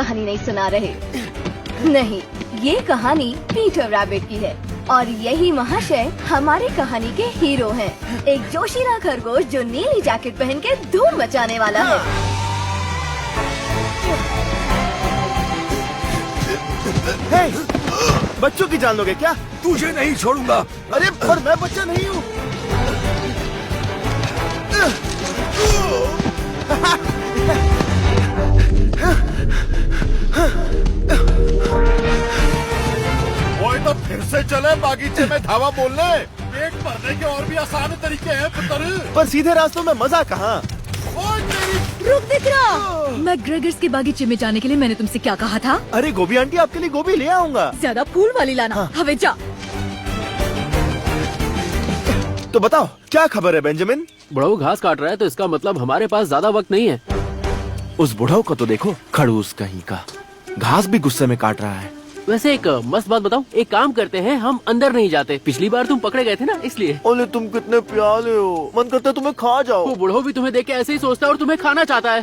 कहानी नहीं सुना रहे। नहीं, ये कहानी पीटर रैबिट की है और यही महाशय हमारे कहानी के हीरो हैं। एक जोशीला खरगोश जो नीली जैकेट पहन के धूम मचाने वाला है। हे, बच्चों की जान लोगे क्या? तुझे नहीं छोड़ूंगा। अरे पर मैं बच्चा नहीं हूँ। वो तो फिर से चले बागीचे में धावा बोलने। पेट भरने के और भी आसान तरीके हैं पुत्र। पर सीधे रास्तों में मजा कहाँ? ओए तेरी रुक दिख रहा। मैकग्रेगर्स के बागीचे में जाने के लिए मैंने तुमसे क्या कहा था? अरे गोभी आंटी, आपके लिए गोभी ले आऊंगा। ज्यादा फूल वाली लाना। हाँ। हवे जा। तो बताओ क्या खबर है बेंजामिन? बुढ़ऊ घास काट रहा है तो इसका मतलब हमारे पास ज्यादा वक्त नहीं है। उस बुढ़ऊ को तो देखो, खड़ूस कहीं का, घास भी गुस्से में काट रहा है। वैसे एक मस्त बात बताऊं, एक काम करते हैं, हम अंदर नहीं जाते। पिछली बार तुम पकड़े गए थे ना, इसलिए। ओले तुम कितने प्यारे हो, मन करता है तुम्हें खा जाओ। वो बुढ़ऊ भी तुम्हें देख के ऐसे ही सोचता है और तुम्हें खाना चाहता है।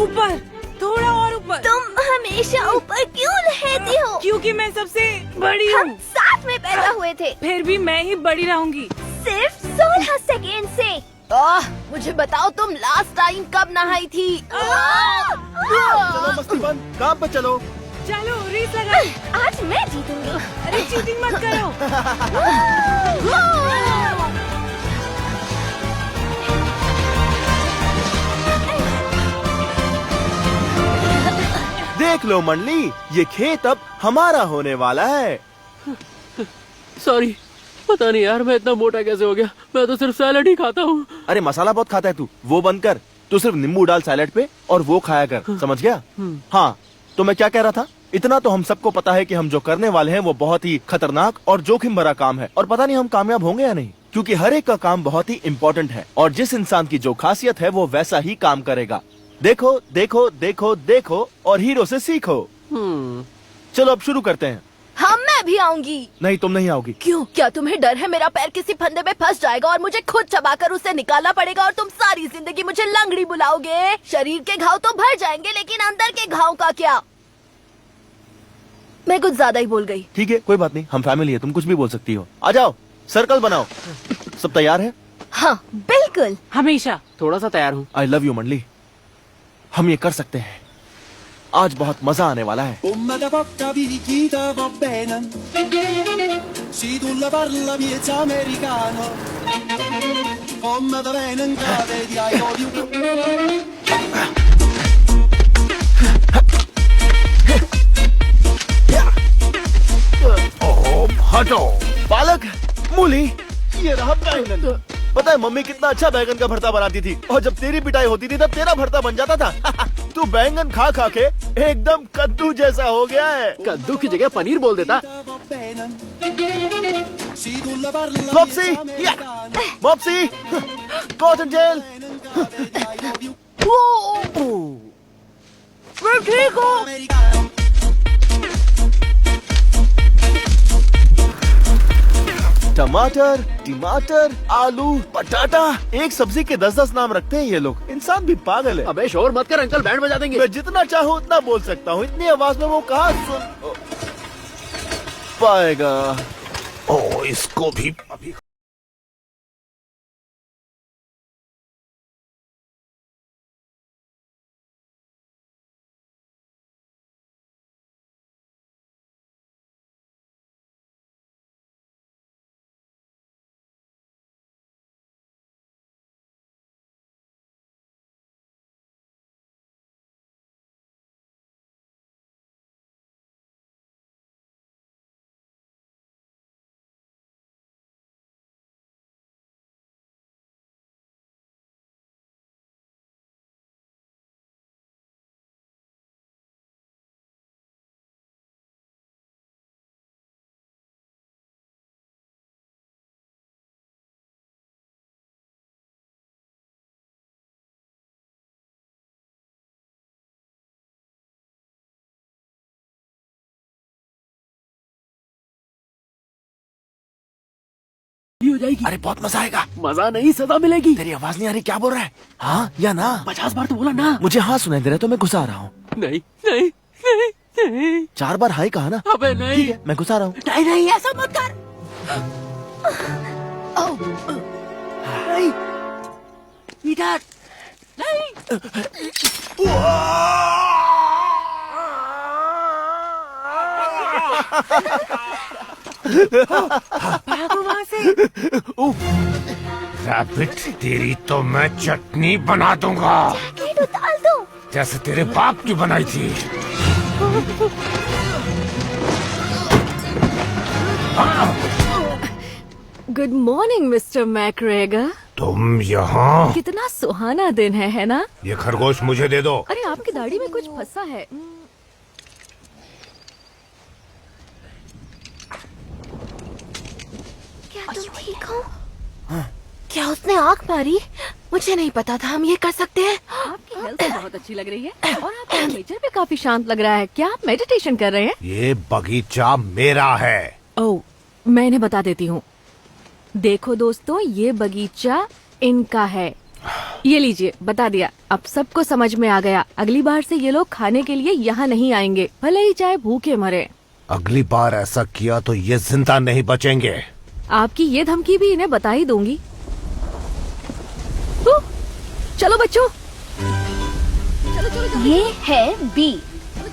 ऊपर, थोड़ा और ऊपर। तुम हमेशा ऊपर क्यों रहती हो? क्योंकि मैं सबसे बड़ी हम हूँ। साथ में पैदा हुए थे, फिर भी मैं ही बड़ी रहूंगी। सिर्फ 16 सेकेंड से। मुझे बताओ तुम लास्ट टाइम कब नहाई थी? चलो मस्ती बंद, काम पे चलो। चलो रेस लगा। आज मैं जीतूंगी। अरे चीटिंग मत करो। देख लो मंडली, ये खेत अब हमारा होने वाला है। सॉरी, पता नहीं यार मैं इतना मोटा कैसे हो गया। मैं तो सिर्फ सैलेड ही खाता हूँ। अरे मसाला बहुत खाता है तू, वो बंद कर। तू सिर्फ नींबू डाल सैलेड पे और वो खाया कर, समझ गया? हाँ, तो मैं क्या कह रहा था, इतना तो हम सबको पता है कि हम जो करने वाले हैं वो बहुत ही खतरनाक और जोखिम भरा काम है, और पता नहीं हम कामयाब होंगे या नहीं, क्योंकि हर एक का काम बहुत ही इम्पोर्टेंट है और जिस इंसान की जो खासियत है वो वैसा ही काम करेगा। देखो देखो देखो देखो और हीरो से सीखो। चलो अब शुरू करते हैं। हाँ, मैं भी आऊंगी। नहीं, तुम नहीं आओगी। क्यों? क्या तुम्हें डर है मेरा पैर किसी फंदे में फंस जाएगा और मुझे खुद चबाकर उसे निकालना पड़ेगा और तुम सारी जिंदगी मुझे लंगड़ी बुलाओगे? शरीर के घाव तो भर जाएंगे, लेकिन अंदर के घाव का क्या? मैं कुछ ज्यादा ही बोल गई। ठीक है, कोई बात नहीं, हम फैमिली है, तुम कुछ भी बोल सकती हो। आ जाओ, सर्कल बनाओ। सब तैयार है? हाँ बिल्कुल। हमेशा। थोड़ा सा तैयार हूँ। आई लव यू मंडली, हम ये कर सकते हैं। आज बहुत मजा आने वाला है। Come da porta picchita va bene. Si tu la parla miezza americano. Come da bene in cave di I love you. हटो। पालक, मूली, ये रहा बैंगन। पता है मम्मी कितना अच्छा बैंगन का भरता बनाती थी, और जब तेरी पिटाई होती थी तब तेरा भरता बन जाता था। तू बैंगन खा खा के एकदम कद्दू जैसा हो गया है। कद्दू की जगह पनीर बोल देता। Va bene. Si tu la parla मॉप्सी, miezza या, americano. मॉप्सी, कॉटन जेल। मैं ठीक हूँ। Americano. टमाटर, टमाटर, आलू, पटाटा, एक सब्जी के 10-10 नाम रखते हैं ये लोग। इंसान भी पागल है। अबे शोर मत कर, अंकल बैंड बजा देंगे। मैं जितना चाहूँ उतना बोल सकता हूँ, इतनी आवाज में वो कहाँ सुन पाएगा। ओ, इसको भी अभी हो जाएगी। अरे बहुत मजा आएगा। मजा नहीं, सजा मिलेगी। तेरी आवाज नहीं आ रही, क्या बोल रहा है? हाँ या ना? 50 बार तो बोला ना। मुझे हाँ सुनाई दे रहा है तो मैं घुसा रहा हूँ। नहीं नहीं नहीं नहीं। 4 बार हाई कहा ना। अबे नहीं। ठीक है, मैं घुसा रहा हूँ। नहीं नहीं ऐसा मत कर। इधर नहीं। भागो वहाँ से। रैबिट, तेरी तो मैं चटनी बना दूंगा, डाल दो। जैसे तेरे बाप की बनाई थी। Good morning mister McGregor. तुम यहाँ? कितना सुहाना दिन है ना? ये खरगोश मुझे दे दो। अरे आपकी दाढ़ी में कुछ फंसा है। क्या तुम ठीक हो? क्या उसने आँख मारी? मुझे नहीं पता था हम ये कर सकते हैं। आपकी हेल्थ बहुत अच्छी लग रही है और आपका नेचर भी काफी शांत लग रहा है। क्या आप मेडिटेशन कर रहे हैं? ये बगीचा मेरा है। ओह, मैं इन्हें बता देती हूँ। देखो दोस्तों, ये बगीचा इनका है। ये लीजिए, बता दिया। अब सबको समझ में आ गया। अगली बार से ये लोग खाने के लिए यहाँ नहीं आएंगे, भले ही चाहे भूखे मरे। अगली बार ऐसा किया तो ये जिंदा नहीं बचेंगे। आपकी ये धमकी भी इन्हें बता ही दूंगी। चलो बच्चों, चलो चलो चलो। ये है बी।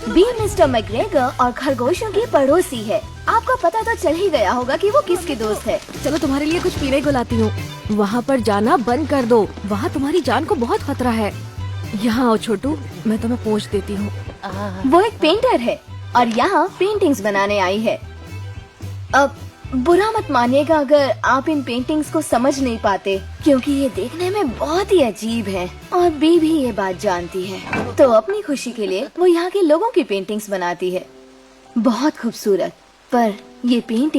बी मिस्टर मैकग्रेगर और खरगोशों की पड़ोसी है। आपको पता तो चल ही गया होगा कि वो किसके दोस्त है। चलो तुम्हारे लिए कुछ पीने को लाती हूँ। वहाँ पर जाना बंद कर दो, वहाँ तुम्हारी जान को बहुत खतरा है। यहाँ आओ छोटू, मैं तुम्हें पोंछ देती हूँ। वो एक पेंटर है और यहाँ पेंटिंग्स बनाने आई है। अब बुरा मत मानिएगा अगर आप इन पेंटिंग्स को समझ नहीं पाते, क्योंकि ये देखने में बहुत ही अजीब है और बी भी ये बात जानती है। तो अपनी खुशी के लिए वो यहाँ के लोगों की पेंटिंग्स बनाती है। बहुत खूबसूरत, पर ये पेंटिंग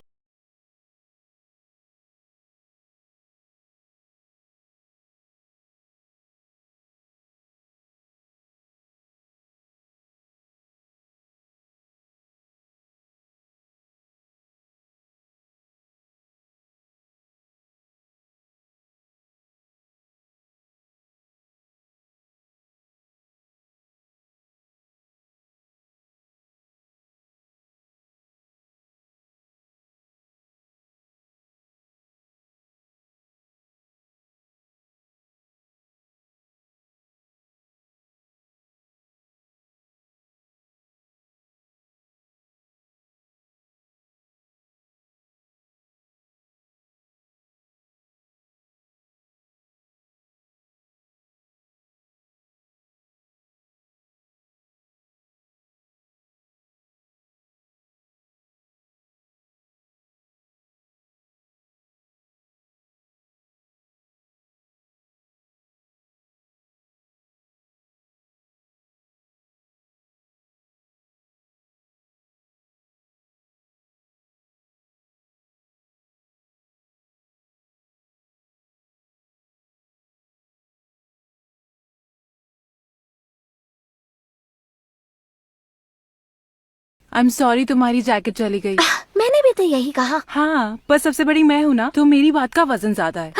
I'm sorry तुम्हारी जैकेट चली गई। मैंने भी तो यही कहा। हाँ, पर सबसे बड़ी मैं हूँ ना, तो मेरी बात का वजन ज्यादा है।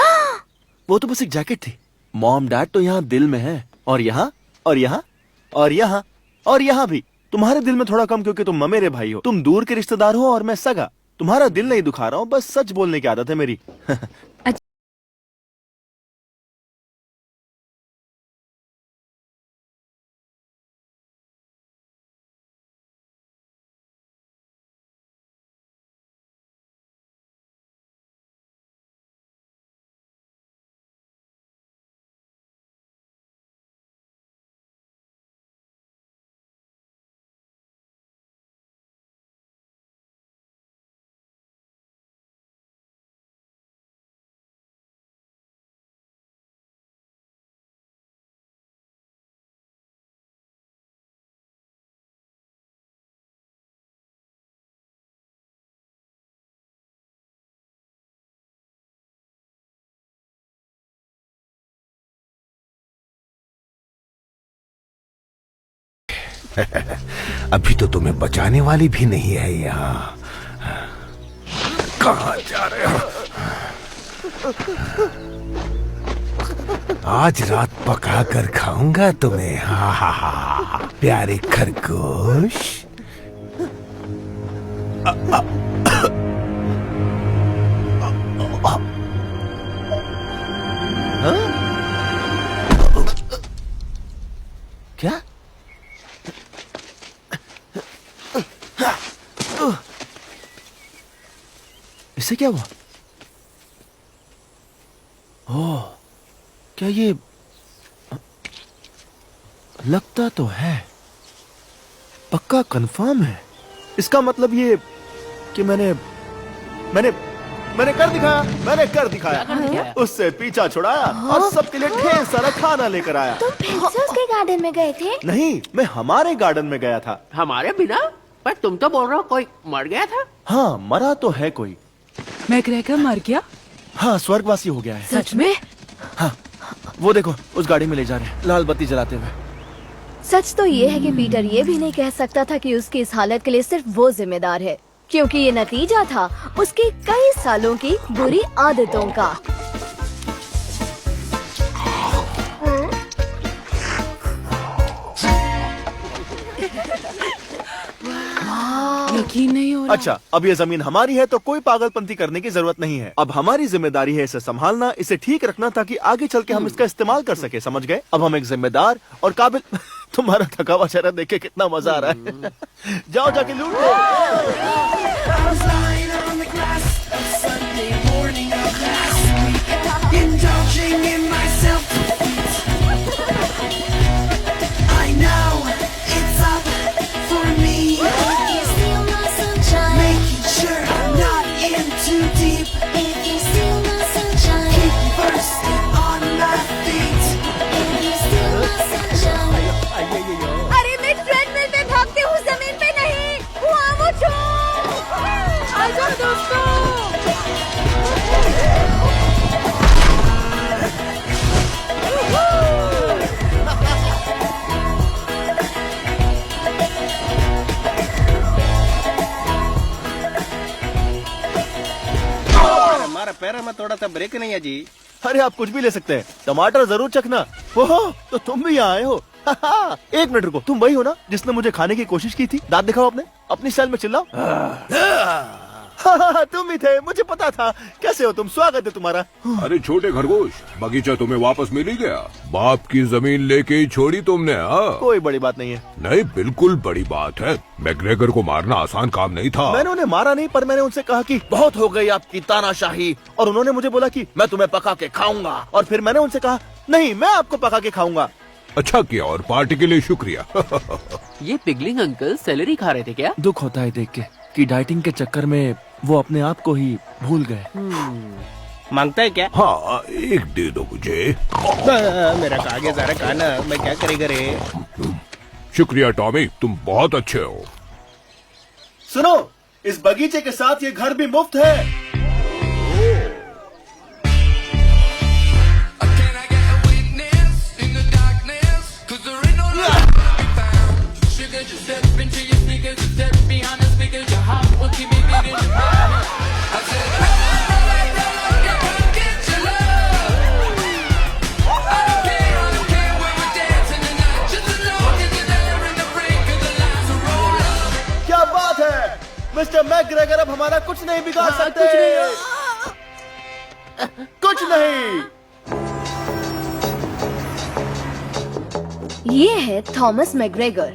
वो तो बस एक जैकेट थी। मॉम डैड तो यहाँ दिल में है, और यहाँ और यहाँ और यहाँ और यहाँ भी। तुम्हारे दिल में थोड़ा कम, क्योंकि तुम ममेरे भाई हो। तुम दूर के रिश्तेदार हो और मैं सगा। तुम्हारा दिल नहीं दुखा रहा हूँ, बस सच बोलने की आदत है मेरी। अभी तो तुम्हें बचाने वाली भी नहीं है यहाँ। कहाँ जा रहे हो? आज रात पका कर खाऊंगा तुम्हें। हा हा हा, प्यारे खरगोश। क्या? इससे क्या हुआ? ओह, क्या ये लगता तो है, पक्का कंफर्म है। इसका मतलब ये कि मैंने कर दिखाया। उससे पीछा छुड़ाया और सबके लिए ढेर सारा खाना लेकर आया। तुम फिर से उसके गार्डन में गए थे? नहीं, मैं हमारे गार्डन में गया था। हमारे बिना? पर तुम तो बोल रहे हो कोई मर गया था। हाँ, मरा तो है कोई। मैग्रेगर मर गया? हाँ, स्वर्गवासी हो गया है। सच में? हाँ, वो देखो उस गाड़ी में ले जा रहे हैं, लाल बत्ती जलाते हुए। सच तो ये है कि पीटर ये भी नहीं कह सकता था कि उसकी इस हालत के लिए सिर्फ वो जिम्मेदार है, क्योंकि ये नतीजा था उसकी कई सालों की बुरी आदतों का। यकीन नहीं हो रहा। अच्छा, अब ये जमीन हमारी है तो कोई पागलपंती करने की जरूरत नहीं है। अब हमारी जिम्मेदारी है इसे संभालना, इसे ठीक रखना, ताकि आगे चल के हम इसका इस्तेमाल कर सके। समझ गए? अब हम एक जिम्मेदार और काबिल तुम्हारा थका हुआ चेहरा देख के कितना मजा आ रहा है। जाओ जाके लूट लो। I was lying on the grass of Sunday morning of last week, indulging in myself. I know it's up for me, making sure I'm not in too deep. Keep bursting on my feet. अरे मैं treadmill पे भागती हूँ, जमीन पे नहीं। वहाँ वो आजा दोस्तों। हमारा पैर में थोड़ा सा ब्रेक नहीं है जी। अरे आप कुछ भी ले सकते हैं, टमाटर जरूर चखना। ओहो, तो तुम भी यहाँ आए हो। एक मिनट रुको, तुम वही हो ना जिसने मुझे खाने की कोशिश की थी? दांत दिखाओ अपने, अपनी स्टाइल में चिल्लाओ। तुम ही थे, मुझे पता था। कैसे हो तुम? स्वागत है तुम्हारा। अरे छोटे खरगोश, बगीचा तुम्हें वापस मिल ही गया। बाप की जमीन लेके ही छोड़ी तुमने। हाँ, कोई बड़ी बात नहीं है। नहीं, बिल्कुल बड़ी बात है। मैग्रेगर को मारना आसान काम नहीं था। मैंने उन्हें मारा नहीं, पर मैंने उनसे कहा कि बहुत हो गई आपकी तानाशाही, और उन्होंने मुझे बोला कि मैं तुम्हें पका के खाऊंगा, और फिर मैंने उनसे कहा नहीं, मैं आपको पका के खाऊंगा। अच्छा किया, और पार्टी के लिए शुक्रिया। ये पिगलिंग अंकल सैलरी खा रहे थे क्या? दुख होता है देख के कि डाइटिंग के चक्कर में वो अपने आप को ही भूल गए। मांगता है क्या? हाँ, एक दे दो मुझे। मेरा कागज आ रहा खाना, मैं क्या करेगा रे? शुक्रिया टॉमी, तुम बहुत अच्छे हो। सुनो, इस बगीचे के साथ ये घर भी मुफ्त है। क्या बात है मिस्टर मैकग्रेगर, अब हमारा कुछ नहीं बिगाड़ सकते। कुछ नहीं। ये है थॉमस मैकग्रेगर।